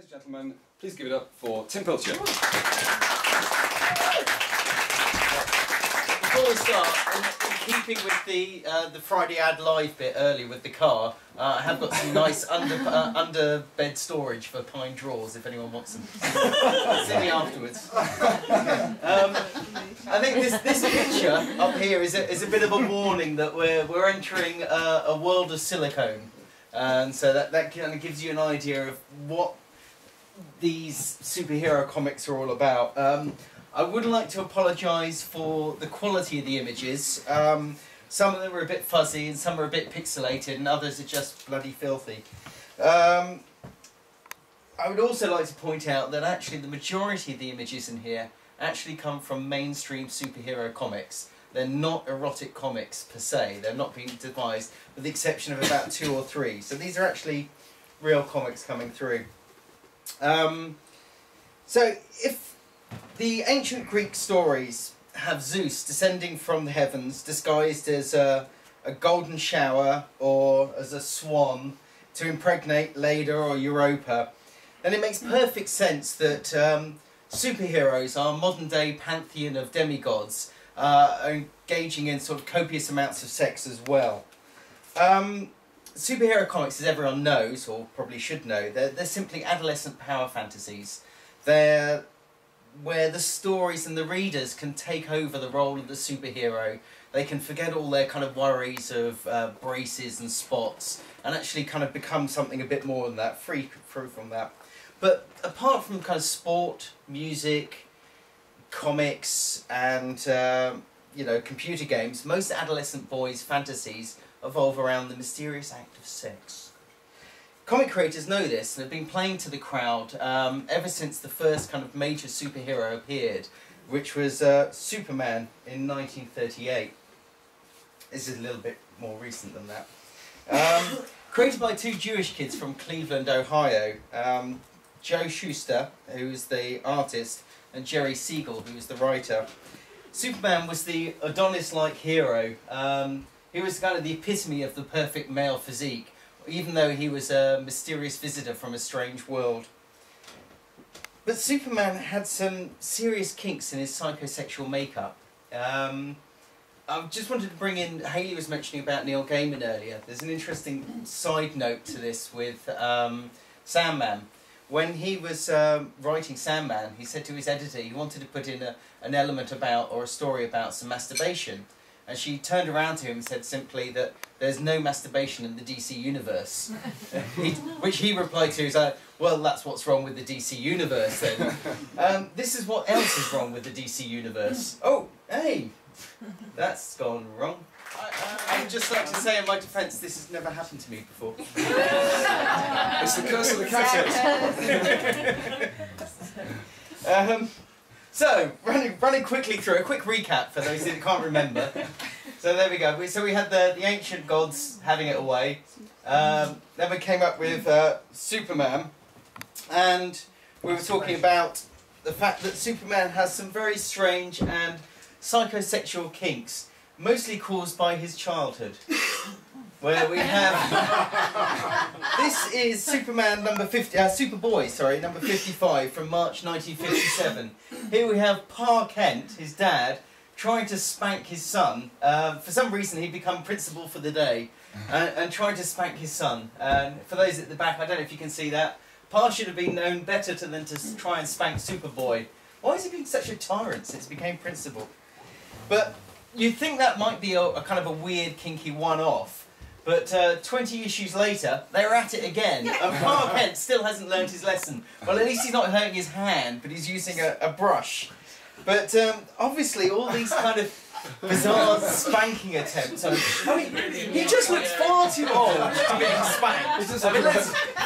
Ladies and gentlemen, please give it up for Tim Pilcher. Before we start, in keeping with the Friday Ad Live bit earlier with the car, I have got some nice under bed storage for pine drawers if anyone wants them. See me afterwards. I think this picture up here is a bit of a warning that we're entering a world of silicone, and so that kind of gives you an idea of what these superhero comics are all about. I would like to apologise for the quality of the images. Some of them are a bit fuzzy and some are a bit pixelated and others are just bloody filthy. I would also like to point out that actually the majority of the images in here actually come from mainstream superhero comics. They're not erotic comics per se. They're not being devised with the exception of about 2 or 3. So these are actually real comics coming through. So if the ancient Greek stories have Zeus descending from the heavens disguised as a golden shower or as a swan to impregnate Leda or Europa, then it makes perfect sense that superheroes, our modern day pantheon of demigods, are engaging in sort of copious amounts of sex as well. Superhero comics, as everyone knows, or probably should know, they're simply adolescent power fantasies. They're where the stories and the readers can take over the role of the superhero. They can forget all their kind of worries of braces and spots and actually kind of become something a bit more than that, free from that. But apart from kind of sport, music, comics and you know, computer games, most adolescent boys' fantasies evolve around the mysterious act of sex. Comic creators know this and have been playing to the crowd ever since the first kind of major superhero appeared, which was Superman in 1938. This is a little bit more recent than that. Created by 2 Jewish kids from Cleveland, Ohio, Joe Shuster, who was the artist, and Jerry Siegel, who was the writer. Superman was the Adonis-like hero. He was kind of the epitome of the perfect male physique, even though he was a mysterious visitor from a strange world. But Superman had some serious kinks in his psychosexual makeup. I just wanted to bring in, Hayley was mentioning about Neil Gaiman earlier. There's an interesting side note to this with Sandman. When he was writing Sandman, he said to his editor he wanted to put in an element about, or a story about, some masturbation. And she turned around to him and said simply that there's no masturbation in the DC universe. Which he replied to as, well, that's what's wrong with the DC universe then. This is what else is wrong with the DC universe. Oh, hey, that's gone wrong. I'd just like to say in my defence, this has never happened to me before. It's the curse of the cat. So, running quickly through, a quick recap for those that can't remember. So there we go. So we had the ancient gods having it away. Then we came up with Superman. And we were talking about the fact that Superman has some very strange and psychosexual kinks, mostly caused by his childhood. Where we have... This is Superman number 50... Superboy, sorry, number 55 from March 1957. Here we have Pa Kent, his dad, trying to spank his son. For some reason he'd become principal for the day and trying to spank his son. And for those at the back, I don't know if you can see that, Pa should have been known better than to try and spank Superboy. Why has he been such a tyrant since he became principal? But you'd think that might be a kind of a weird, kinky one-off. But 20 issues later, they're at it again. And Pa Kent still hasn't learned his lesson. Well, at least he's not hurting his hand, but he's using a brush. But obviously, all these kind of bizarre spanking attempts. I mean, he just looks far too old to be spanked. I mean,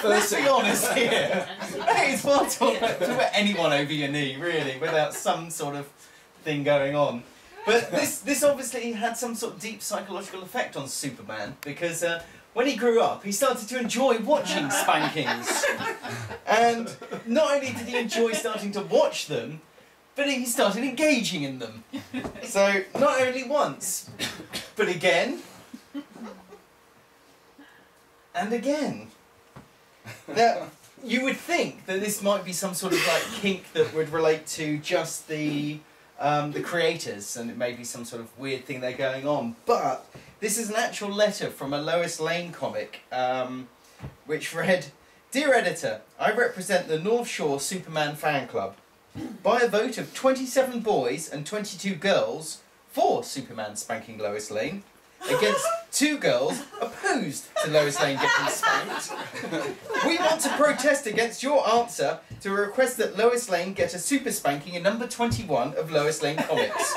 let's be honest here. It's far too old to put anyone over your knee, really, without some sort of thing going on. But this obviously had some sort of deep psychological effect on Superman, because when he grew up, he started to enjoy watching spankings. And not only did he enjoy starting to watch them, but he started engaging in them. So, not only once, but again, and again. Now, you would think that this might be some sort of like kink that would relate to just the creators, and it may be some sort of weird thing they're going on. But this is an actual letter from a Lois Lane comic, which read, "Dear editor, I represent the North Shore Superman fan club. By a vote of 27 boys and 22 girls for Superman spanking Lois Lane, against 2 girls opposed to Lois Lane getting spanked, we want to protest against your answer to a request that Lois Lane get a super spanking in number 21 of Lois Lane Comics.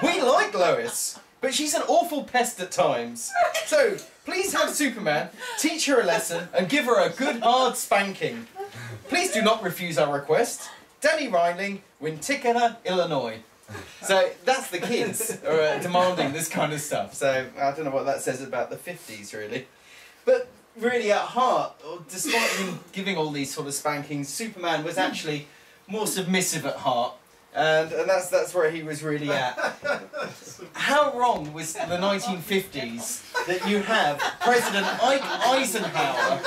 We like Lois, but she's an awful pest at times. So, please have Superman teach her a lesson and give her a good hard spanking. Please do not refuse our request. Danny Reiling, Winticana, Illinois." So that's the kids demanding this kind of stuff. So I don't know what that says about the 50s, really. But really, at heart, despite him giving all these sort of spankings, Superman was actually more submissive at heart. And that's where he was really at. How wrong was the 1950s that you have President Ike Eisenhower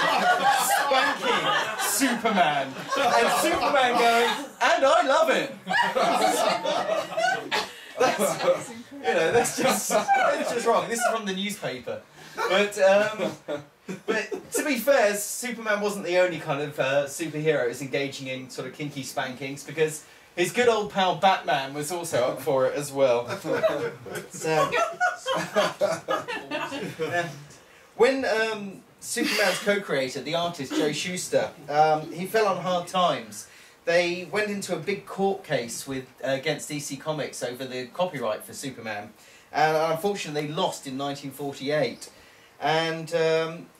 spanking Superman, and Superman going, "And I love it." That's just wrong. This is from the newspaper. But to be fair, Superman wasn't the only kind of superhero who's engaging in sort of kinky spankings, because his good old pal Batman was also up for it as well. So, when Superman's co-creator, the artist Joe Shuster, he fell on hard times. They went into a big court case against DC Comics over the copyright for Superman, and unfortunately they lost in 1948. And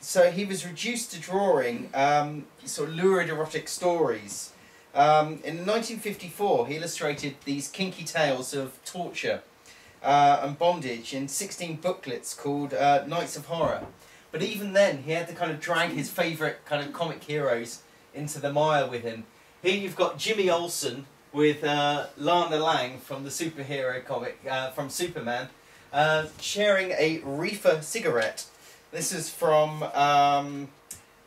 so he was reduced to drawing sort of lurid erotic stories. In 1954, he illustrated these kinky tales of torture and bondage in 16 booklets called Nights of Horror. But even then, he had to kind of drag his favourite kind of comic heroes into the mire with him. Here you've got Jimmy Olsen with Lana Lang from the superhero comic, from Superman, sharing a reefer cigarette. This is from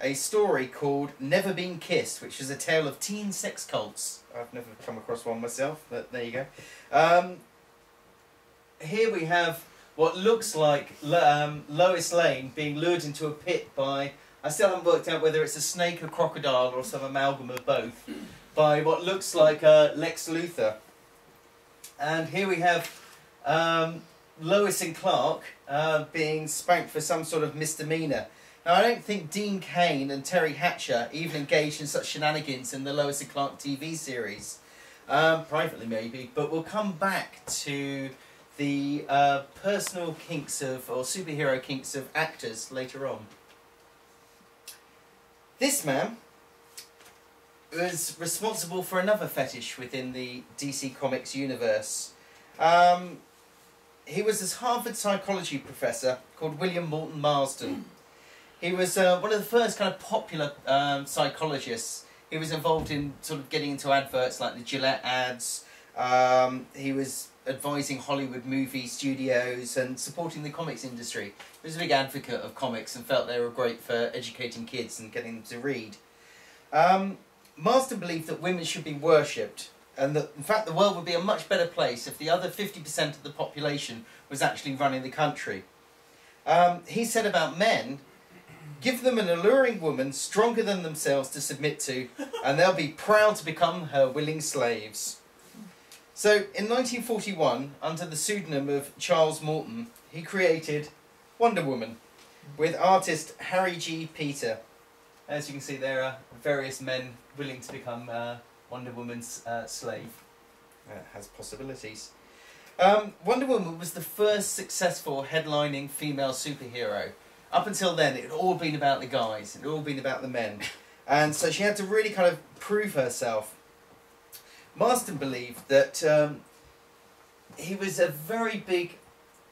a story called Never Been Kissed, which is a tale of teen sex cults. I've never come across one myself, but there you go. Here we have what looks like Lois Lane being lured into a pit by, I still haven't worked out whether it's a snake, a crocodile, or some amalgam of both, by what looks like Lex Luthor. And here we have Lois and Clark being spanked for some sort of misdemeanour. Now, I don't think Dean Cain and Terry Hatcher even engaged in such shenanigans in the Lois and Clark TV series. Privately, maybe, but we'll come back to the personal kinks of, or superhero kinks of actors later on. This man was responsible for another fetish within the DC Comics universe. He was this Harvard psychology professor called William Moulton Marsden. He was one of the first kind of popular psychologists. He was involved in sort of getting into adverts like the Gillette ads. He was advising Hollywood movie studios and supporting the comics industry. He was a big advocate of comics and felt they were great for educating kids and getting them to read. Marsden believed that women should be worshipped, and that in fact the world would be a much better place if the other 50% of the population was actually running the country. He said about men, give them an alluring woman stronger than themselves to submit to, and they'll be proud to become her willing slaves. So in 1941, under the pseudonym of Charles Morton, he created Wonder Woman with artist Harry G. Peter. As you can see, there are various men willing to become Wonder Woman's slave. It has possibilities. Wonder Woman was the first successful headlining female superhero. Up until then, it had all been about the guys, it had all been about the men. And so she had to really kind of prove herself. Marsden believed that he was a very big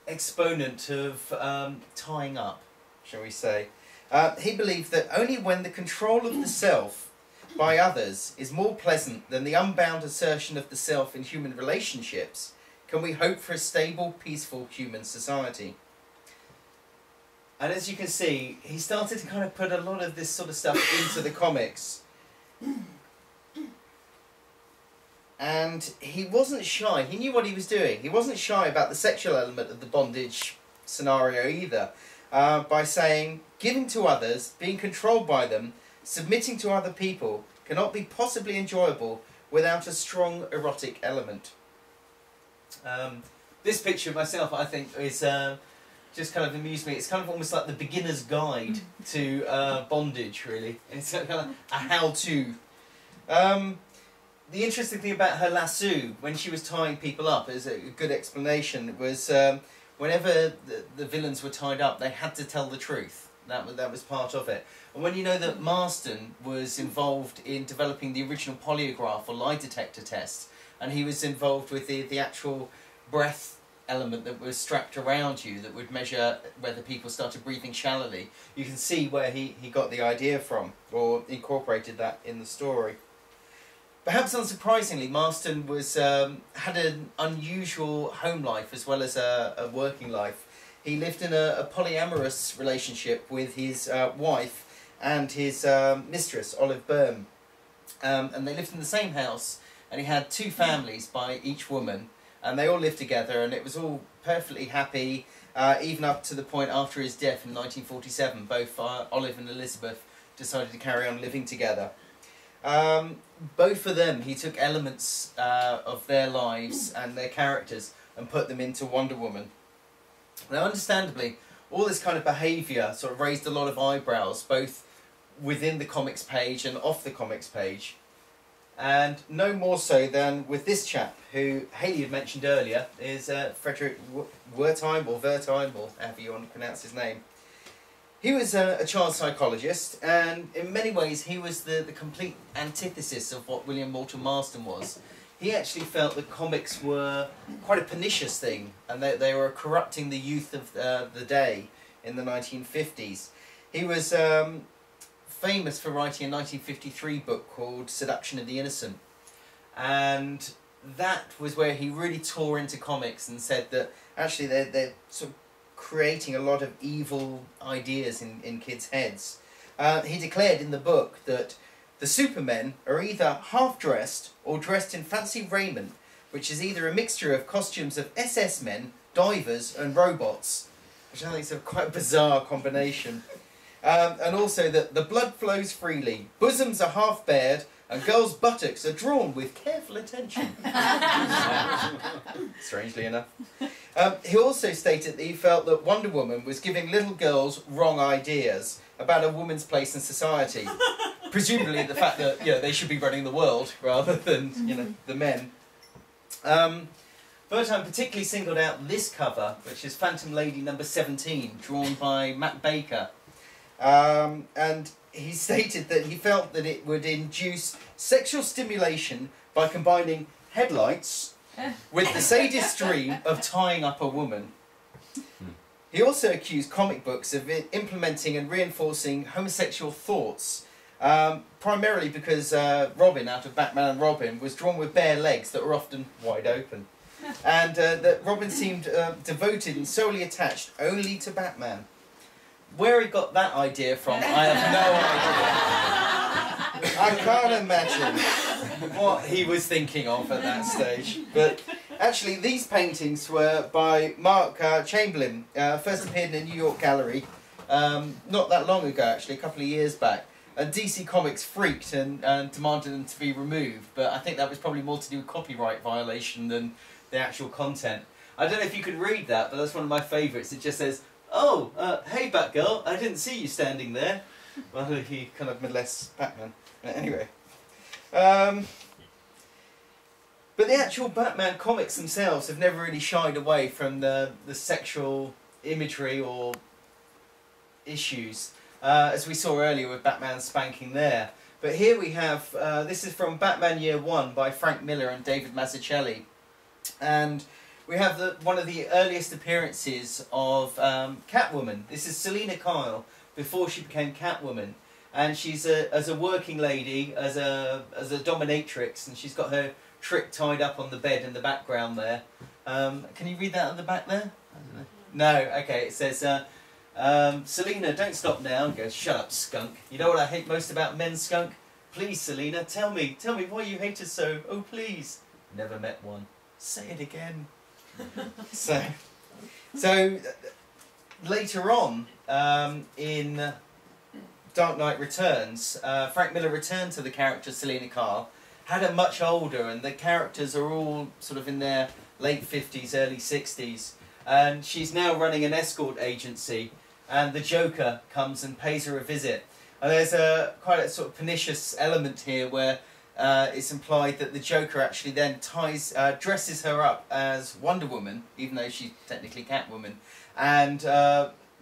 exponent of tying up, shall we say. He believed that only when the control of the self by others is more pleasant than the unbound assertion of the self in human relationships can we hope for a stable, peaceful human society. And as you can see, he started to kind of put a lot of this sort of stuff into the comics. And he wasn't shy. He knew what he was doing. He wasn't shy about the sexual element of the bondage scenario either. By saying, giving to others, being controlled by them, submitting to other people, cannot be possibly enjoyable without a strong erotic element. This picture of myself, I think, is just kind of amused me. It's kind of almost like the beginner's guide to bondage, really. It's kind of a how-to. The interesting thing about her lasso, when she was tying people up, is a good explanation, was whenever the villains were tied up, they had to tell the truth. That was part of it. And when you know that Marston was involved in developing the original polygraph or lie detector test, and he was involved with the actual breath element that was strapped around you that would measure whether people started breathing shallowly, you can see where he got the idea from, or incorporated that in the story. Perhaps unsurprisingly, Marston was had an unusual home life as well as a working life. He lived in a polyamorous relationship with his wife and his mistress, Olive Byrne. And they lived in the same house, and he had 2 families by each woman, and they all lived together, and it was all perfectly happy, even up to the point after his death in 1947. Both Olive and Elizabeth decided to carry on living together. Both of them, he took elements of their lives and their characters and put them into Wonder Woman. Now, understandably, all this kind of behaviour sort of raised a lot of eyebrows, both within the comics page and off the comics page. And no more so than with this chap, who Hayley had mentioned earlier, is Frederick Wertheim, or however you want to pronounce his name. He was a child psychologist, and in many ways he was the complete antithesis of what William Moulton Marston was. He actually felt that comics were quite a pernicious thing, and that they were corrupting the youth of the day in the 1950s. He was famous for writing a 1953 book called Seduction of the Innocent, and that was where he really tore into comics and said that actually they're sort of creating a lot of evil ideas in kids' heads. He declared in the book that the Supermen are either half-dressed or dressed in fancy raiment, which is either a mixture of costumes of SS men, divers and robots, which I think is a quite bizarre combination. And also that the blood flows freely, bosoms are half-bared, and girls' buttocks are drawn with careful attention. Strangely enough. He also stated that he felt that Wonder Woman was giving little girls wrong ideas about a woman's place in society. Presumably the fact that they should be running the world rather than the men. Wertheim particularly singled out this cover, which is Phantom Lady number 17, drawn by Matt Baker. And he stated that he felt that it would induce sexual stimulation by combining headlights with the sadist dream of tying up a woman. He also accused comic books of implementing and reinforcing homosexual thoughts, primarily because Robin, out of Batman and Robin, was drawn with bare legs that were often wide open. And that Robin seemed devoted and solely attached only to Batman. Where he got that idea from, I have no idea. I can't imagine what he was thinking of at that stage. But actually, these paintings were by Mark Chamberlain, first appeared in a New York gallery not that long ago, actually, a couple of years back. And DC Comics freaked and demanded them to be removed, but I think that was probably more to do with copyright violation than the actual content. I don't know if you can read that, but that's one of my favourites. It just says, "Oh, hey Batgirl, I didn't see you standing there." Well, he kind of molests Batman. Anyway. But the actual Batman comics themselves have never really shied away from the sexual imagery or issues, as we saw earlier with Batman spanking there. But here we have, this is from Batman Year 1 by Frank Miller and David Mazzucchelli. And we have one of the earliest appearances of Catwoman. This is Selina Kyle before she became Catwoman, and she's as a working lady, as a dominatrix, and she's got her trick tied up on the bed in the background there. Can you read that at the back there? I don't know. No. Okay. It says Selena, don't stop now. And goes, shut up, skunk. You know what I hate most about men, skunk? Please, Selena, tell me why you hate us so. Oh, please. Never met one. Say it again. so later on, in Dark Knight Returns, Frank Miller returned to the character Selena Kyle, had her much older, and the characters are all sort of in their late 50s, early 60s, and she's now running an escort agency, and the Joker comes and pays her a visit. And there's quite a sort of pernicious element here where it's implied that the Joker actually then dresses her up as Wonder Woman, even though she's technically Catwoman, and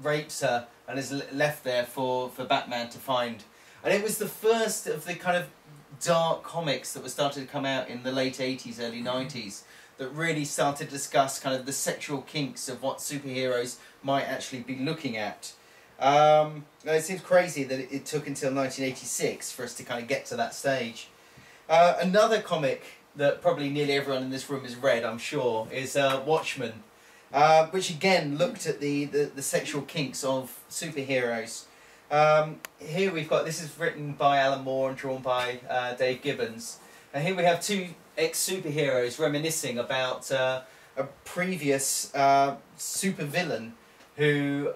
rapes her and is left there for Batman to find. And it was the first of the kind of dark comics that were started to come out in the late 80s, early 90s, that really started to discuss kind of the sexual kinks of what superheroes might actually be looking at. It seems crazy that it took until 1986 for us to kind of get to that stage. Another comic that probably nearly everyone in this room has read, I'm sure, is Watchmen, which again looked at the sexual kinks of superheroes. Here we've got, this is written by Alan Moore and drawn by Dave Gibbons. And here we have two ex-superheroes reminiscing about a previous supervillain who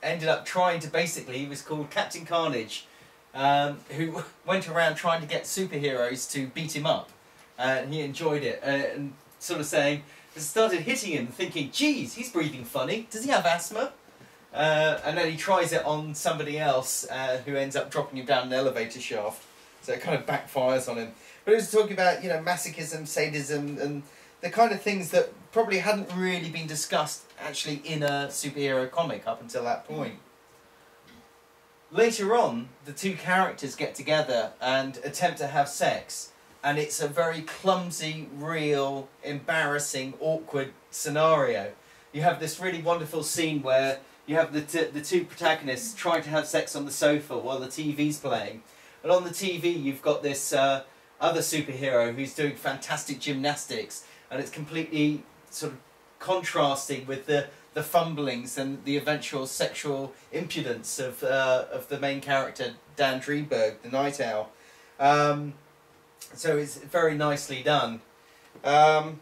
ended up trying to basically, he was called Captain Carnage, who went around trying to get superheroes to beat him up. And he enjoyed it, and sort of saying, started hitting him, thinking, geez, he's breathing funny, does he have asthma? And then he tries it on somebody else who ends up dropping him down an elevator shaft. So it kind of backfires on him. But it was talking about, you know, masochism, sadism, and the kind of things that probably hadn't really been discussed actually in a superhero comic up until that point. Later on, the two characters get together and attempt to have sex. And it's a very clumsy, real, embarrassing, awkward scenario. You have this really wonderful scene where you have the two protagonists trying to have sex on the sofa while the TV's playing. And on the TV you've got this other superhero who's doing fantastic gymnastics, and it's completely sort of contrasting with the fumblings and the eventual sexual impudence of the main character, Dan Drieberg, the Night Owl. So it's very nicely done. But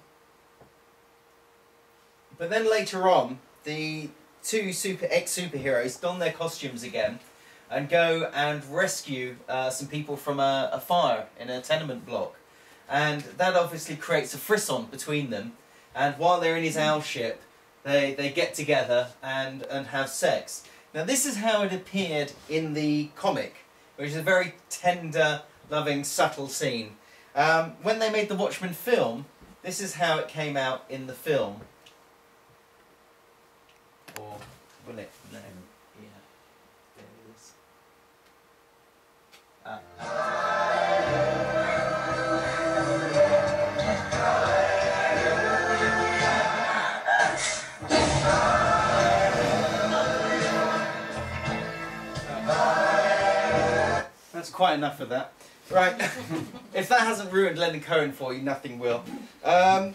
then later on, the two ex-superheroes don their costumes again and go and rescue some people from a fire in a tenement block. And that obviously creates a frisson between them. And while they're in his owl ship, they get together and have sex. Now this is how it appeared in the comic, which is a very tender, loving, subtle scene. When they made the Watchmen film, this is how it came out in the film. Or will it? No. Yeah. There it is. That's quite enough of that. Right, if that hasn't ruined Leonard Cohen for you, nothing will. I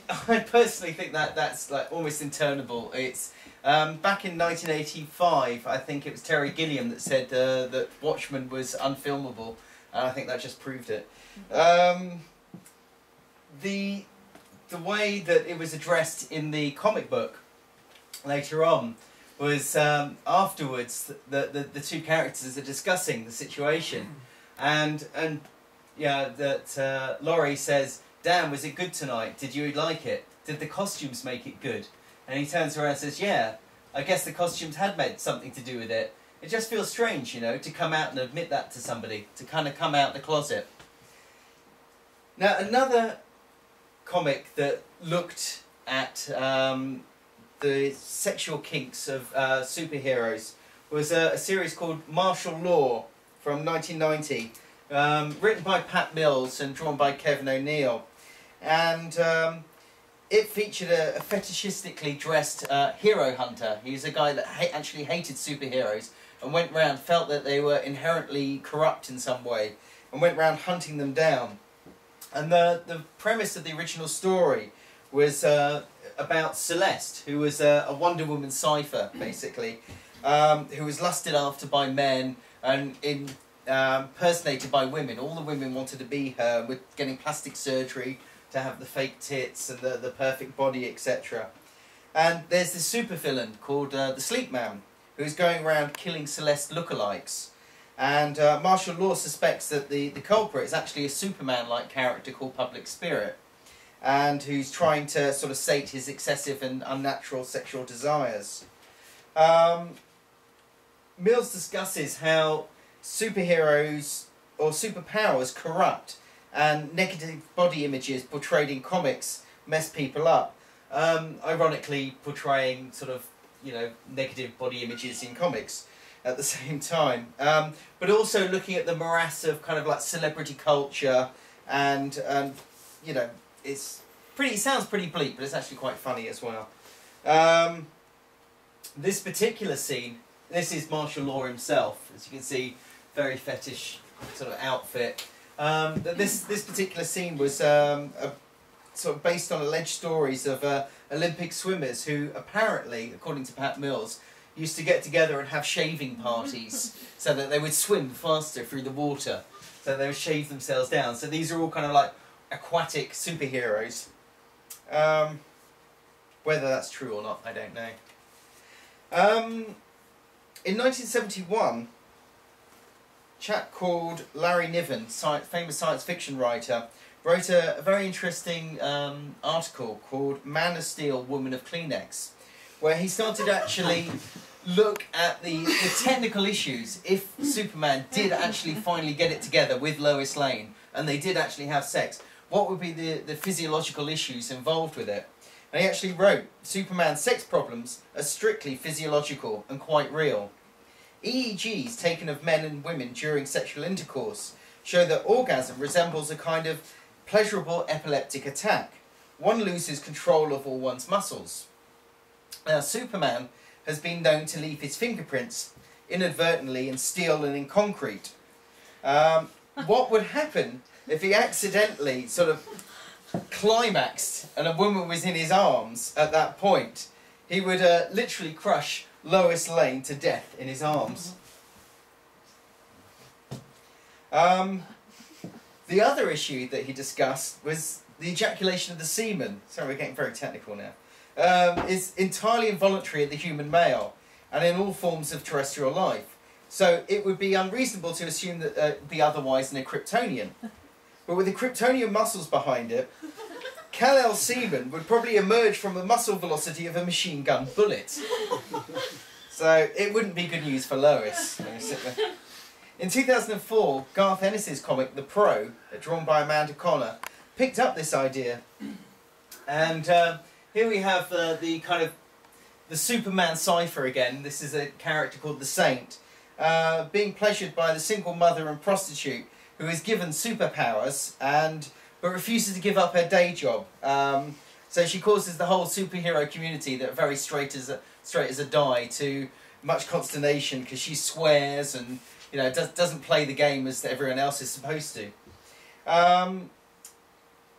personally think that's like almost interminable. It's back in 1985, I think it was Terry Gilliam that said that Watchmen was unfilmable, and I think that just proved it. The way that it was addressed in the comic book later on was afterwards the two characters are discussing the situation, and yeah, that Laurie says, Dan, was it good tonight? Did you like it? Did the costumes make it good? And he turns around and says, yeah, I guess the costumes had made something to do with it. It just feels strange, you know, to come out and admit that to somebody, to kind of come out the closet. Now, another comic that looked at the sexual kinks of superheroes was a series called Martial Law from 1990. Written by Pat Mills and drawn by Kevin O'Neill, and it featured a fetishistically dressed hero hunter. He was a guy that actually hated superheroes and went round, felt that they were inherently corrupt in some way, and went round hunting them down. And the premise of the original story was about Celeste, who was a Wonder Woman cipher, basically. who was lusted after by men and impersonated by women. All the women wanted to be her, with getting plastic surgery to have the fake tits and the perfect body, etc. And there's this supervillain called the Sleep Man, who's going around killing Celeste lookalikes. And martial law suspects that the culprit is actually a Superman-like character called Public Spirit, and who's trying to sort of sate his excessive and unnatural sexual desires. Mills discusses how superheroes or superpowers corrupt, and negative body images portrayed in comics mess people up. Ironically portraying sort of, you know, negative body images in comics at the same time. But also looking at the morass of kind of like celebrity culture, and you know, it sounds pretty bleak, but it's actually quite funny as well. This particular scene, this is martial law himself, as you can see, very fetish sort of outfit. This particular scene was sort of based on alleged stories of Olympic swimmers who apparently, according to Pat Mills, used to get together and have shaving parties so that they would swim faster through the water, so they would shave themselves down. So these are all kind of like aquatic superheroes. Whether that's true or not, I don't know. In 1971, a chap called Larry Niven, famous science fiction writer, wrote a very interesting article called Man of Steel, Woman of Kleenex, where he started to actually look at the technical issues. If Superman did actually finally get it together with Lois Lane, and they did actually have sex, what would be the physiological issues involved with it? And he actually wrote, Superman's sex problems are strictly physiological and quite real. EEGs taken of men and women during sexual intercourse show that orgasm resembles a kind of pleasurable epileptic attack. One loses control of all one's muscles. Now, Superman has been known to leave his fingerprints inadvertently in steel and in concrete. What would happen if he accidentally sort of climaxed and a woman was in his arms at that point? He would literally crush Lois Lane to death in his arms. The other issue that he discussed was the ejaculation of the semen. Sorry, we're getting very technical now. Is entirely involuntary in the human male and in all forms of terrestrial life. So it would be unreasonable to assume that it would be otherwise in a Kryptonian. But with the Kryptonian muscles behind it, Kal-El semen would probably emerge from the muscle velocity of a machine gun bullet. So it wouldn't be good news for Lois. In 2004, Garth Ennis's comic The Pro, drawn by Amanda Connor, picked up this idea. And here we have the kind of the Superman cipher again. This is a character called the Saint, being pleasured by the single mother and prostitute who is given superpowers but refuses to give up her day job. So she causes the whole superhero community that are very straight as a die to much consternation because she swears and, you know, doesn't play the game as everyone else is supposed to.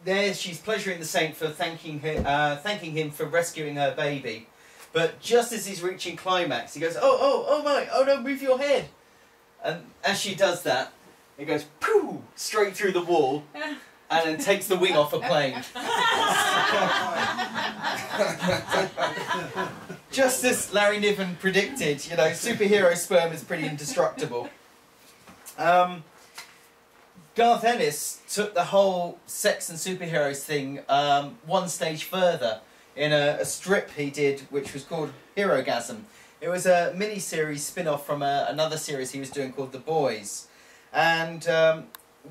There she's pleasuring the Saint for thanking him for rescuing her baby. But just as he's reaching climax, he goes, oh my, oh no, move your head. And as she does that, it goes pooh, straight through the wall and then takes the wing off a plane. Just as Larry Niven predicted, you know, superhero sperm is pretty indestructible. Garth Ennis took the whole sex and superheroes thing one stage further in a strip he did which was called Herogasm. It was a mini-series spin-off from another series he was doing called The Boys. And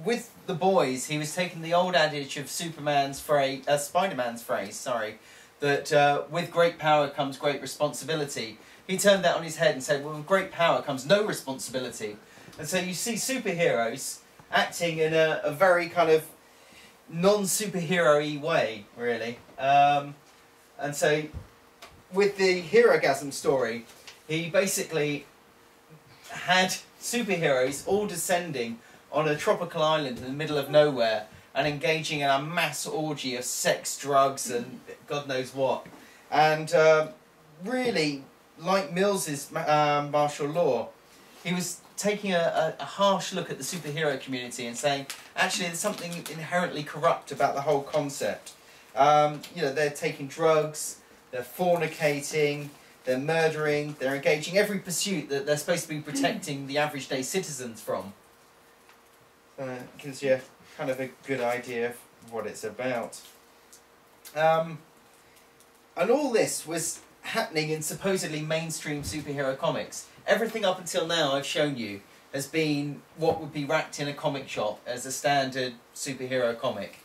with The Boys, he was taking the old adage of Spider-Man's phrase, sorry, that with great power comes great responsibility. He turned that on his head and said, well, with great power comes no responsibility. And so you see superheroes acting in a very kind of non-superhero-y way, really. And so with the Herogasm story, he basically had superheroes all descending on a tropical island in the middle of nowhere and engaging in a mass orgy of sex, drugs and God knows what. And really like Mills's martial law, he was taking a harsh look at the superhero community and saying, actually, there's something inherently corrupt about the whole concept. You know, they're taking drugs, they're fornicating, they're murdering, they're engaging every pursuit that they're supposed to be protecting the average day citizens from. It gives you kind of a good idea of what it's about. And all this was happening in supposedly mainstream superhero comics. Everything up until now I've shown you has been what would be racked in a comic shop as a standard superhero comic.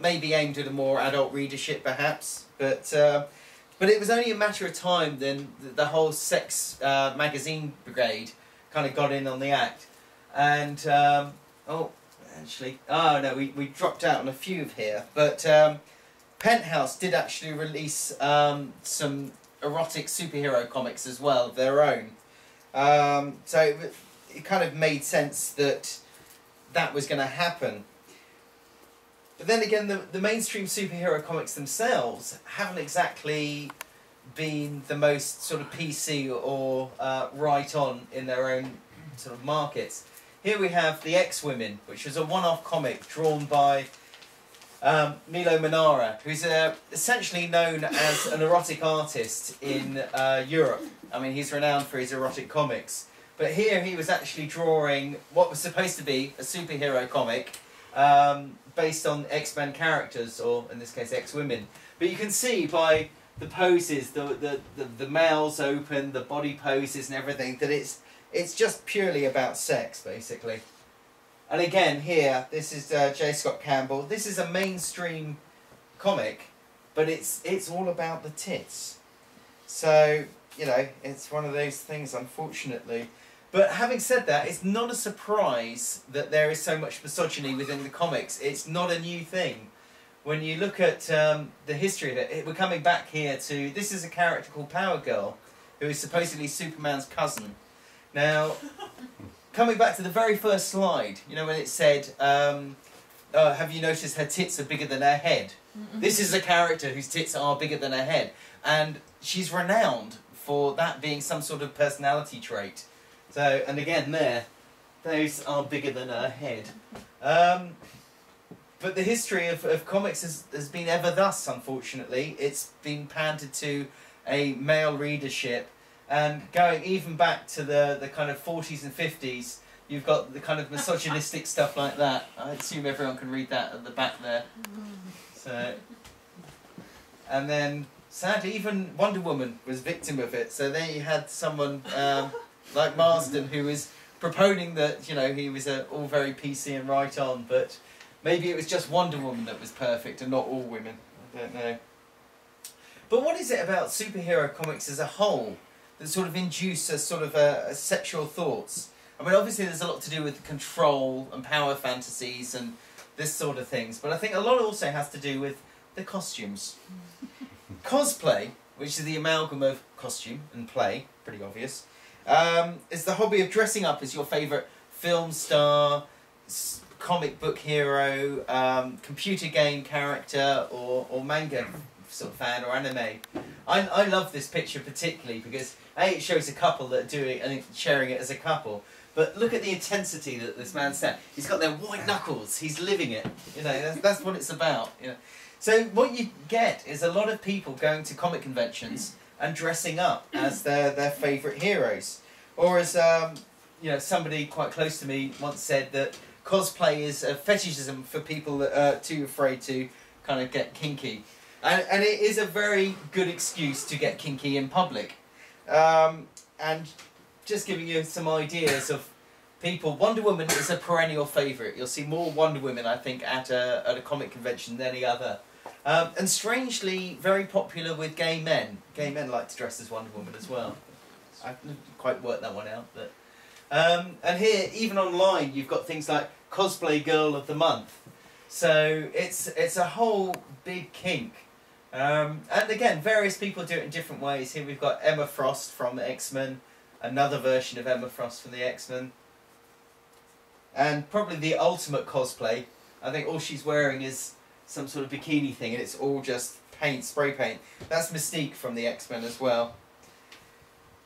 Maybe aimed at a more adult readership perhaps, but it was only a matter of time then the whole sex magazine brigade kind of got in on the act. And, oh no, we dropped out on a few here, but Penthouse did actually release some erotic superhero comics as well of their own. So it kind of made sense that that was going to happen. But then again, the mainstream superhero comics themselves haven't exactly been the most sort of PC or right on in their own sort of markets. Here we have The X-Women, which was a one-off comic drawn by Milo Manara, who's essentially known as an erotic artist in Europe. I mean, he's renowned for his erotic comics. But here he was actually drawing what was supposed to be a superhero comic based on X-Men characters, or in this case X-Women. But you can see by the poses, the mouths open, the body poses and everything, that it's just purely about sex, basically. And again, here, this is J. Scott Campbell. This is a mainstream comic, but it's all about the tits. So, you know, it's one of those things, unfortunately. But having said that, it's not a surprise that there is so much misogyny within the comics. It's not a new thing. When you look at the history of it, we're coming back here to... This is a character called Power Girl, who is supposedly Superman's cousin. Now... Coming back to the very first slide, you know, when it said, have you noticed her tits are bigger than her head? This is a character whose tits are bigger than her head. And she's renowned for that being some sort of personality trait. So, and again there, those are bigger than her head. But the history of comics has been ever thus, unfortunately. It's been pandered to a male readership. And going even back to the kind of 40s and 50s, you've got the kind of misogynistic stuff like that. I assume everyone can read that at the back there. So, and then, sadly, even Wonder Woman was victim of it. So there you had someone like Marsden who was proponing that, you know, he was all very PC and right on, but maybe it was just Wonder Woman that was perfect and not all women. I don't know. But what is it about superhero comics as a whole that sort of induce a sort of sexual thoughts? I mean, obviously there's a lot to do with control and power fantasies and this sort of things, but I think a lot also has to do with the costumes. Cosplay, which is the amalgam of costume and play, pretty obvious, is the hobby of dressing up as your favourite film star, comic book hero, computer game character, or manga sort of fan or anime. I love this picture particularly because A, it shows a couple that are doing and sharing it as a couple, but look at the intensity that this man's set. He's got their white knuckles, he's living it, you know, that's what it's about, you know. So what you get is a lot of people going to comic conventions and dressing up as their favourite heroes. Or as you know, somebody quite close to me once said that cosplay is a fetishism for people that are too afraid to kind of get kinky. And it is a very good excuse to get kinky in public. And just giving you some ideas of people, Wonder Woman is a perennial favourite. You'll see more Wonder Women, I think, at a comic convention than any other. And strangely, very popular with gay men. Gay men like to dress as Wonder Woman as well. I haven't quite worked that one out. But and here, even online, you've got things like Cosplay Girl of the Month. So it's a whole big kink. And again, various people do it in different ways. Here we've got Emma Frost from the X-Men, another version of Emma Frost from the X-Men. And probably the ultimate cosplay, I think all she's wearing is some sort of bikini thing and it's all just paint, spray paint. That's Mystique from the X-Men as well.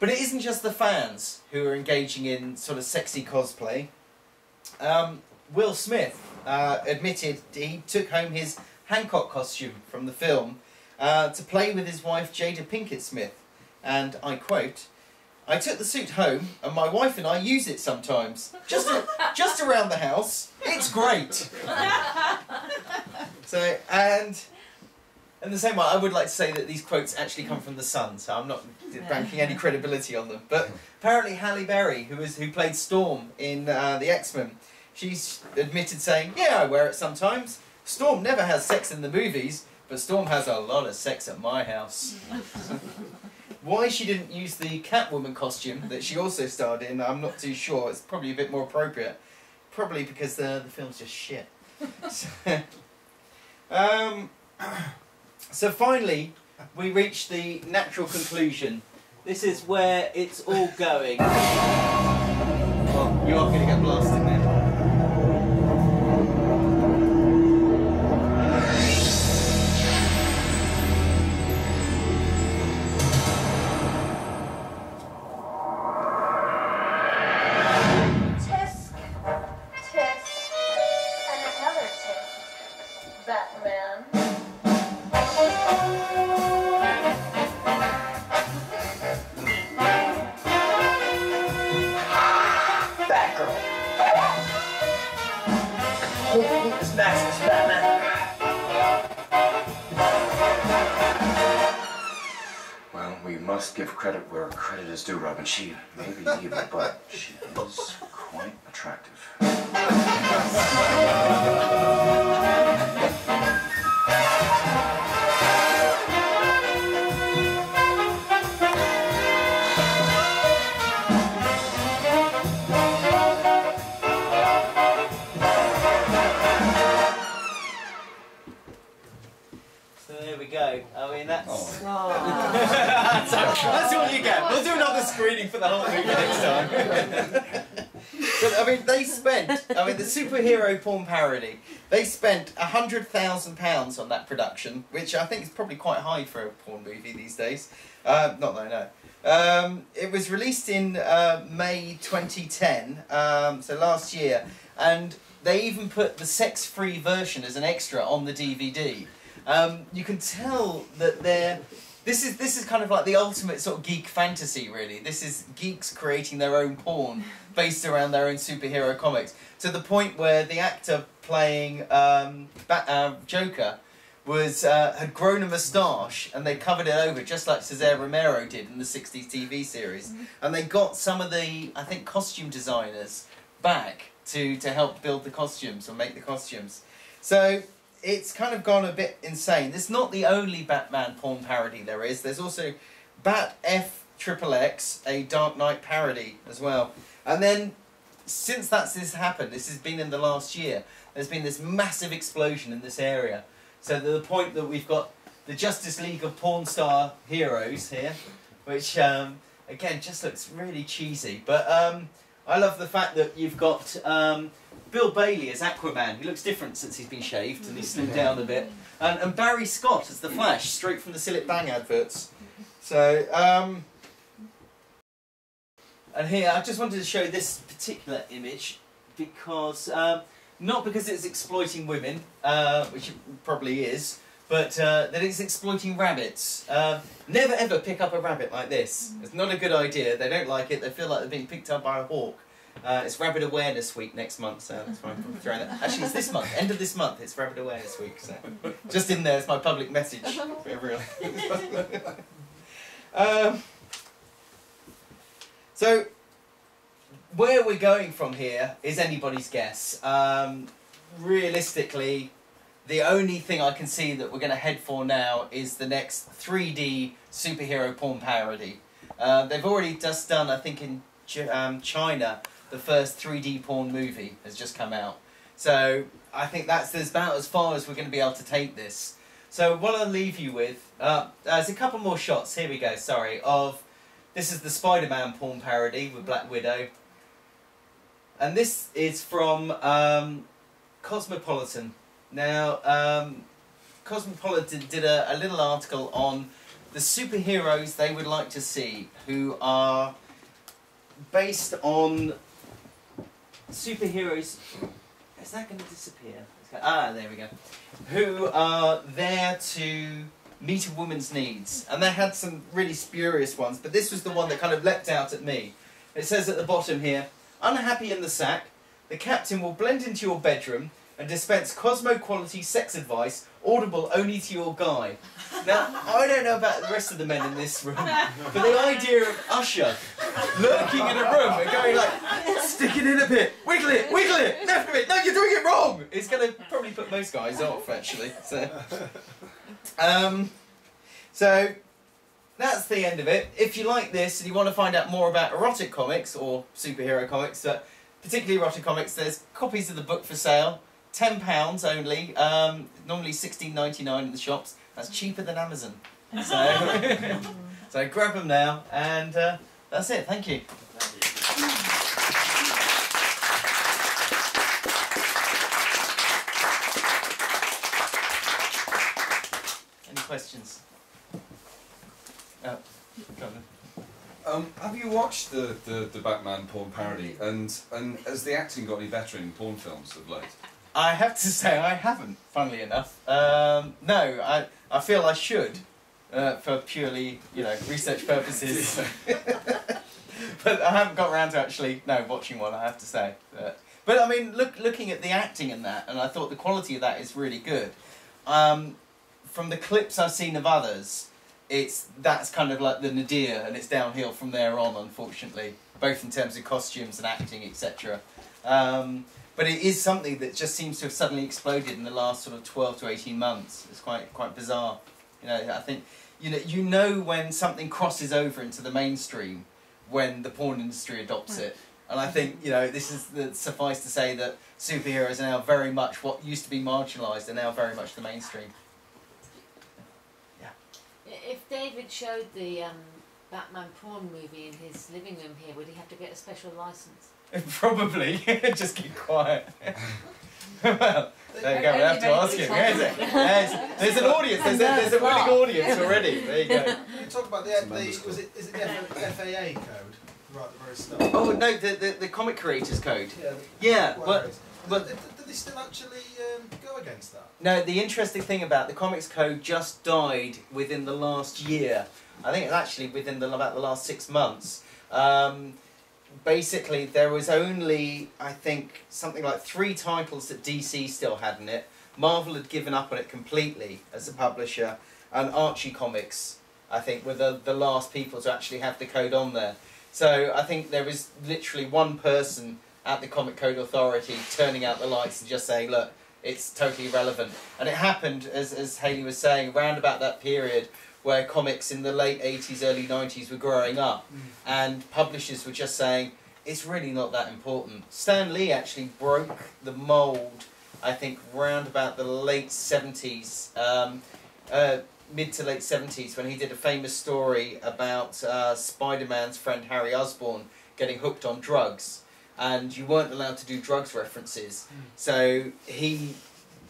But it isn't just the fans who are engaging in sort of sexy cosplay. Will Smith admitted he took home his Hancock costume from the film to play with his wife Jada Pinkett Smith. And I quote, "I took the suit home and my wife and I use it sometimes. Just around the house. It's great." So, and in the same way, I would like to say that these quotes actually come from The Sun, so I'm not banking any credibility on them. But apparently Halle Berry, who played Storm in the X-Men, she's admitted saying, "Yeah, I wear it sometimes. Storm never has sex in the movies, but Storm has a lot of sex at my house." Why she didn't use the Catwoman costume that she also starred in, I'm not too sure. It's probably a bit more appropriate. Probably because the film's just shit. So finally, we reach the natural conclusion. This is where it's all going. Well, you are going to get blasted now. Tisk, tisk, and another tisk. Batman. Batgirl. This mask is Batman. Well, we must give credit where credit is due, Robin. She may be evil, but she is quite attractive. So there we go. I mean, that's... Oh. That's all you get. We'll do another screening for the whole movie next time. But I mean, the superhero porn parody, they spent £100,000 on that production, which I think is probably quite high for a porn movie these days. Not that I know. It was released in May 2010, so last year, and they even put the sex-free version as an extra on the DVD. You can tell that this is kind of like the ultimate sort of geek fantasy, really. This is geeks creating their own porn based around their own superhero comics, to the point where the actor playing Joker had grown a moustache and they covered it over just like Cesar Romero did in the 60s TV series. And they got some of the, I think, costume designers back to help build the costumes or make the costumes. So it's kind of gone a bit insane. It's not the only Batman porn parody there is. There's also Bat F XXX, a Dark Knight parody as well. And then, since this happened, this has been in the last year, there's been this massive explosion in this area. So to the point that we've got the Justice League of porn star heroes here, which, again, just looks really cheesy. But I love the fact that you've got Bill Bailey as Aquaman. He looks different since he's been shaved and he's slimmed down a bit. And Barry Scott as the Flash, straight from the Sillet Bang adverts. So, and here, I just wanted to show this particular image because, not because it's exploiting women, which it probably is, but that it's exploiting rabbits. Never ever pick up a rabbit like this. It's not a good idea. They don't like it. They feel like they're being picked up by a hawk. It's Rabbit Awareness Week next month, so that's why I'm throwing that. Actually, it's this month, end of this month, it's Rabbit Awareness Week, so just in there, it's my public message for everyone. So, where we're going from here is anybody's guess. Realistically, the only thing I can see that we're going to head for now is the next 3D superhero porn parody. They've already just done, I think in China, the first 3D porn movie has just come out. So I think that's about as far as we're going to be able to take this. So what I'll leave you with, there's a couple more shots, here we go, sorry, of, this is the Spider-Man porn parody with Black Widow. And this is from Cosmopolitan. Now, Cosmopolitan did a little article on the superheroes they would like to see, who are based on superheroes. Is that going to disappear? Ah, there we go. Who are there to meet a woman's needs. And they had some really spurious ones, but this was the one that kind of leapt out at me. It says at the bottom here, unhappy in the sack, the captain will blend into your bedroom and dispense Cosmo-quality sex advice, audible only to your guy. Now, I don't know about the rest of the men in this room, but the idea of Usher lurking in a room and going like, stick it in a bit, wiggle it, left of it, no, you're doing it wrong! It's going to probably put most guys off, actually. So that's the end of it. If you like this and you want to find out more about erotic comics or superhero comics, but particularly erotic comics, there's copies of the book for sale. £10 only, normally $16.99 in the shops. That's cheaper than Amazon. So, so grab them now, and that's it. Thank you. Any questions? Oh, go on then. Have you watched the Batman porn parody, and has the acting got any better in porn films of late? I have to say I haven't, funnily enough. No, I feel I should, for purely, you know, research purposes. But I haven't got around to actually, watching one, I have to say. But I mean, looking at the acting in that, and I thought the quality of that is really good. From the clips I've seen of others, that's kind of like the nadir, and it's downhill from there on, unfortunately, both in terms of costumes and acting, etc. But it is something that just seems to have suddenly exploded in the last sort of 12 to 18 months. It's quite bizarre. You know, I think you know when something crosses over into the mainstream when the porn industry adopts it. And I think, this is suffice to say that superheroes are now very much what used to be marginalised are now very much the mainstream. Yeah. If David showed the Batman porn movie in his living room here, would he have to get a special licence? Probably. Just keep quiet. Well, there you go. We have to ask him. There's an audience. There's a willing audience already. There you go. You talk about is it the FAA code right at the very start? Oh no, the comic creators code. Yeah. But did they still actually go against that? No, the interesting thing about the comics code just died within the last year. I think it's actually within about the last 6 months. Basically, there was only, I think, something like 3 titles that DC still had in it. Marvel had given up on it completely as a publisher, and Archie Comics, I think, were the last people to actually have the code on there. So I think there was literally one person at the Comic Code Authority turning out the lights and just saying, look, it's totally irrelevant. And it happened, as Hayley was saying, around about that period where comics in the late 80s, early 90s were growing up, and publishers were just saying, it's really not that important. Stan Lee actually broke the mould, I think, round about the late 70s, mid to late 70s, when he did a famous story about Spider-Man's friend Harry Osborn getting hooked on drugs, and you weren't allowed to do drugs references. So he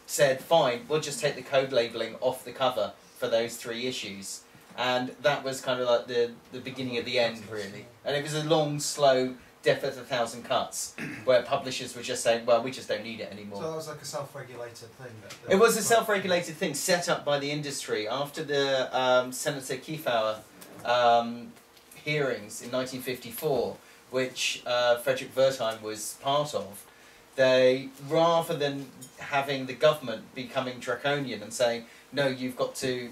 said, fine, we'll just take the code labelling off the cover for those 3 issues, and that was kind of like the beginning of the end, really. And it was a long, slow death at 1,000 cuts, where publishers were just saying, well, we just don't need it anymore. So that was like a self-regulated thing? It was a self-regulated thing set up by the industry after the Senator Kefauver hearings in 1954, which Frederick Wertheim was part of. They, rather than having the government becoming draconian and saying, no, you've got to,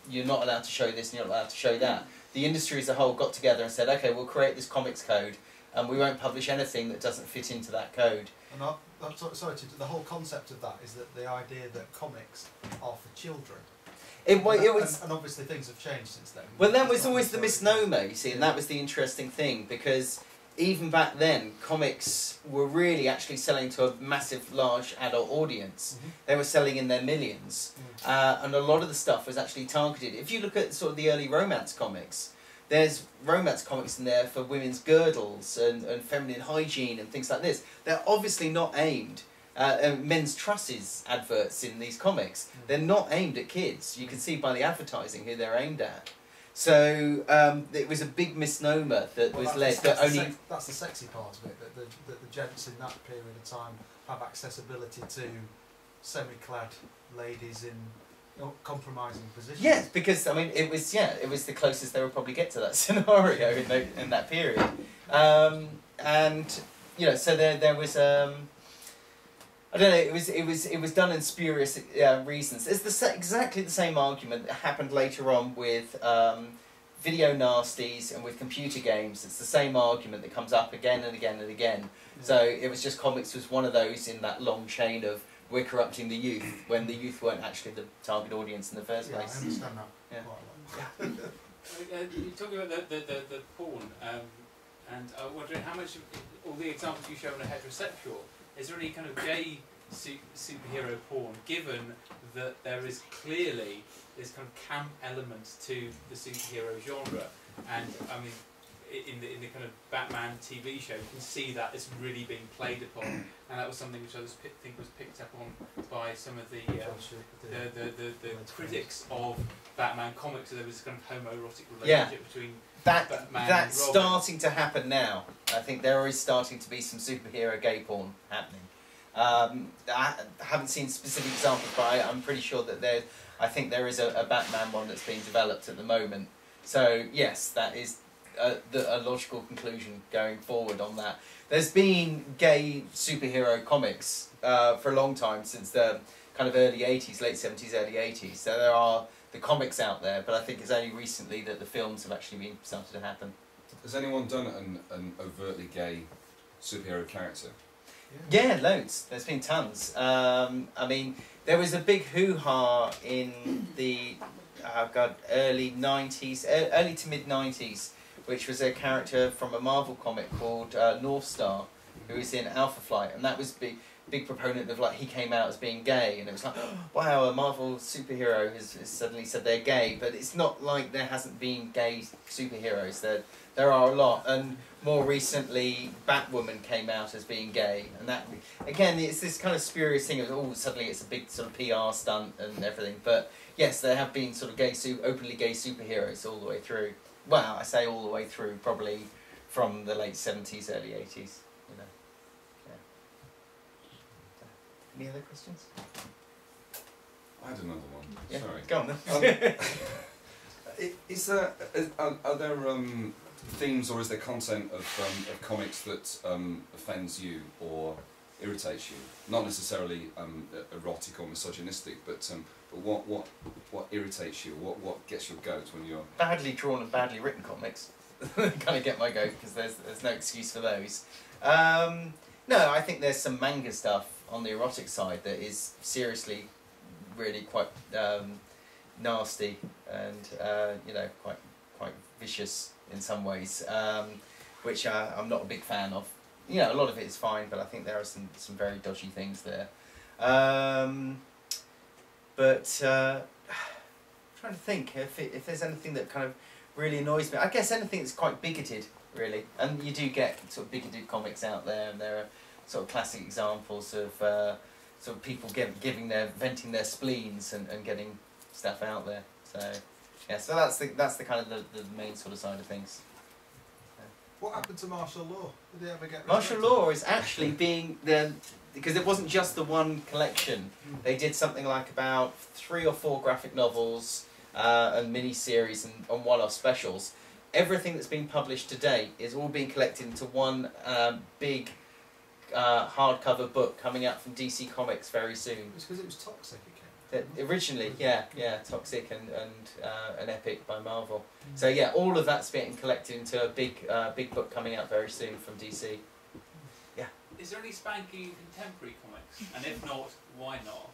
you're not allowed to show this and you're not allowed to show that, the industry as a whole got together and said, okay, we'll create this comics code and we won't publish anything that doesn't fit into that code. And the whole concept of that is that the idea that comics are for children. It was, and obviously things have changed since then. Well, that was always the misnomer, you see, and that was the interesting thing, because even back then, comics were really actually selling to a massive, large adult audience. They were selling in their millions. And a lot of the stuff was actually targeted. If you look at sort of the early romance comics, there's romance comics in there for women's girdles and feminine hygiene and things like this. They're obviously not aimed men's trusses adverts in these comics. They're not aimed at kids. You can see by the advertising who they're aimed at. So it was a big misnomer that was led that only... That's the sexy part of it, that the gents in that period of time have accessibility to semi-clad ladies in compromising positions. Yes, because I mean it was the closest they would probably get to that scenario in that period, and you know, so there was I don't know, it was done in spurious reasons. It's exactly the same argument that happened later on with video nasties and with computer games. It's the same argument that comes up again and again and again. Yeah. So it was just comics was one of those in that long chain of we're corrupting the youth when the youth weren't actually the target audience in the first place. I understand that. Yeah. You're talking about the porn, and I'm wondering how much of all the examples you show on a heterosexual, is there any kind of gay superhero porn, given that there is clearly this kind of camp element to the superhero genre, and I mean, in the kind of Batman TV show, you can see that it's really being played upon, and that was something which I think was picked up on by some of the critics of Batman comics. So there was kind of homoerotic relationship between Batman that's and Robin. starting to happen now. I think there is starting to be some superhero gay porn happening. I haven't seen specific examples, but I'm pretty sure that I think there is a Batman one that's being developed at the moment. So yes, that is a logical conclusion going forward on that. There's been gay superhero comics for a long time, since the kind of early 80s, late 70s, early 80s. So there are the comics out there, but I think it's only recently that the films have actually been started to happen. Has anyone done an overtly gay superhero character? Yeah, loads. There's been tons. I mean, there was a big hoo-ha in the early 90s, early to mid 90s, which was a character from a Marvel comic called North Star, who was in Alpha Flight, and that was big proponent of, like, he came out as being gay, and it was like, oh, wow, a Marvel superhero has suddenly said they're gay, but it's not like there hasn't been gay superheroes. There are a lot, and more recently Batwoman came out as being gay, and that, again, it's this kind of spurious thing of, oh, suddenly it's a big sort of PR stunt and everything, but yes, there have been sort of openly gay superheroes all the way through. Well, I say all the way through, probably from the late 70s, early 80s, you know. Yeah. Any other questions? I had another one. Yeah. Sorry. Go on then. Are there themes, or is there content of comics that offends you or irritates you? Not necessarily erotic or misogynistic, but what irritates you? What gets your goat when you're Badly drawn and badly written comics kind of get my goat, because there's no excuse for those. No, I think there's some manga stuff on the erotic side that is seriously really quite nasty and you know, quite vicious in some ways, which I'm not a big fan of. You know, a lot of it is fine, but I think there are some very dodgy things there. But I'm trying to think if there's anything that kind of really annoys me. I guess anything that's quite bigoted, really. And you do get sort of bigoted comics out there, and there are sort of classic examples of sort of people venting their spleens and getting stuff out there. So yeah, so that's the kind of the main sort of side of things. What happened to martial law? Did it ever get Martial law is actually being because it wasn't just the one collection. They did something like about 3 or 4 graphic novels and mini-series and one-off specials. Everything that's been published to date is all being collected into one big hardcover book coming out from DC Comics very soon. It's because it was toxic. Originally, yeah, Toxic and an Epic by Marvel. So yeah, all of that's getting collected into a big book coming out very soon from DC. Yeah. Is there any spanky contemporary comics? And if not, why not?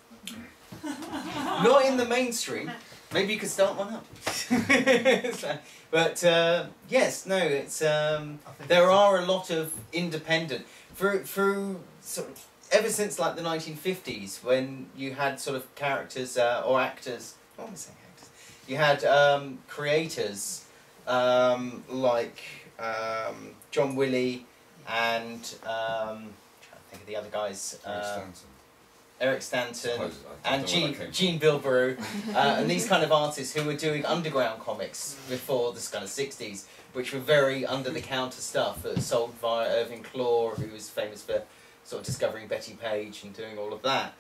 Not in the mainstream. Maybe you could start one up. But yes, no, it's there are a lot of independent through sort of. Ever since like the 1950s, when you had sort of characters or actors, I want to say actors, you had creators like John Willie and I'm trying to think of the other guys. Eric Stanton, Suppose I and don't know where that came Gene Bilbrough, and these kind of artists who were doing underground comics before this kind of 60s, which were very under-the-counter stuff that was sold via Irving Klaw, who was famous for sort of discovering Betty Page and doing all of that.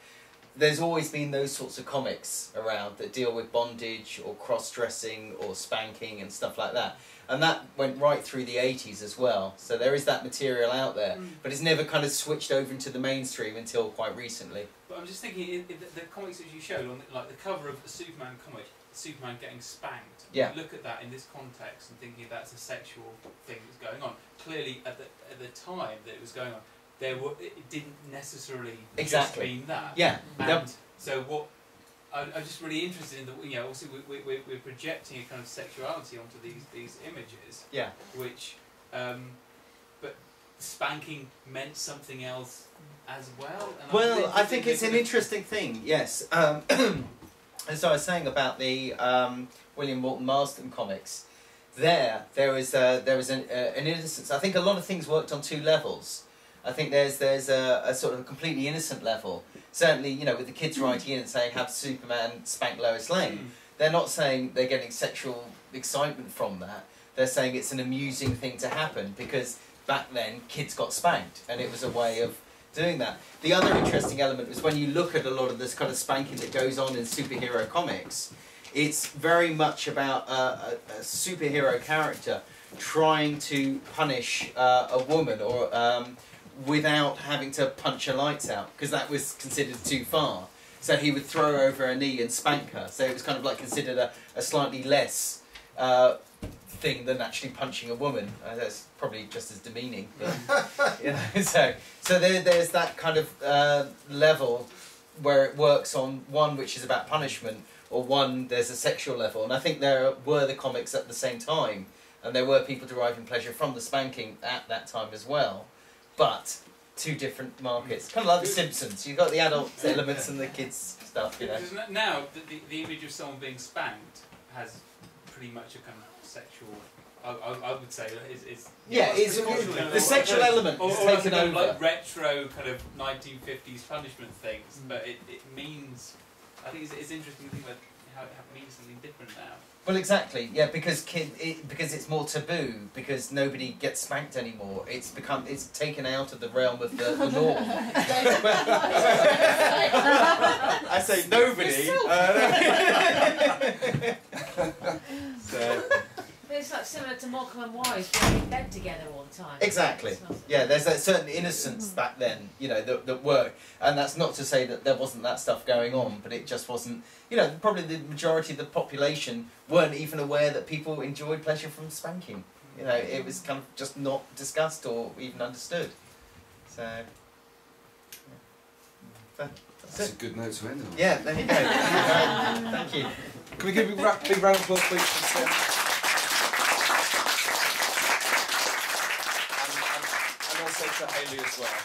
There's always been those sorts of comics around that deal with bondage or cross-dressing or spanking and stuff like that. And that went right through the 80s as well. So there is that material out there, but it's never kind of switched over into the mainstream until quite recently. But I'm just thinking, in the comics that you showed, on like the cover of a Superman comic, Superman getting spanked. Yeah. Look at that in this context and thinking that's a sexual thing that's going on. Clearly, at the time that it was going on, it didn't necessarily just mean that. Yeah. And so what? I'm just really interested in the, you know, also we're projecting a kind of sexuality onto these images. Yeah. Which, but spanking meant something else as well. And Well, I think it's an interesting thing. Yes. As I was saying about the William Morton Marston comics, there was an innocence. I think a lot of things worked on two levels. I think there's a sort of a completely innocent level. Certainly, you know, with the kids writing in and saying, have Superman spank Lois Lane, they're not saying they're getting sexual excitement from that. They're saying it's an amusing thing to happen because back then kids got spanked and it was a way of doing that. The other interesting element was when you look at a lot of this kind of spanking that goes on in superhero comics, it's very much about a superhero character trying to punish a woman or without having to punch her lights out, because that was considered too far. So he would throw her over her knee and spank her. So it was kind of like considered a slightly less thing than actually punching a woman. That's probably just as demeaning. But, you know, so there's that kind of level where it works on one which is about punishment, or one there's a sexual level. And I think there were the comics at the same time, and there were people deriving pleasure from the spanking at that time as well. But two different markets, kind of like The Simpsons. You've got the adult elements and the kids stuff, you know. Because now the image of someone being spanked has pretty much a kind of sexual. I would say is yeah, it's the sexual element is taken over. Like retro kind of 1950s punishment things, but it means. I think it's interesting to think about how it means something different now. Well, exactly, yeah, because because it's more taboo, because nobody gets spanked anymore. It's taken out of the realm of the norm. I say nobody. So. But it's like similar to Morecambe and Wise being in bed together all the time. Exactly. Yeah, there's that certain innocence back then, you know, that worked. And that's not to say that there wasn't that stuff going on, but it just wasn't, you know, probably the majority of the population weren't even aware that people enjoyed pleasure from spanking. You know, it was kind of just not discussed or even understood. So, yeah. That's a good note to end on. Yeah, there you go. Thank you. Can we give a big round of applause, please? And also to Hayley as well.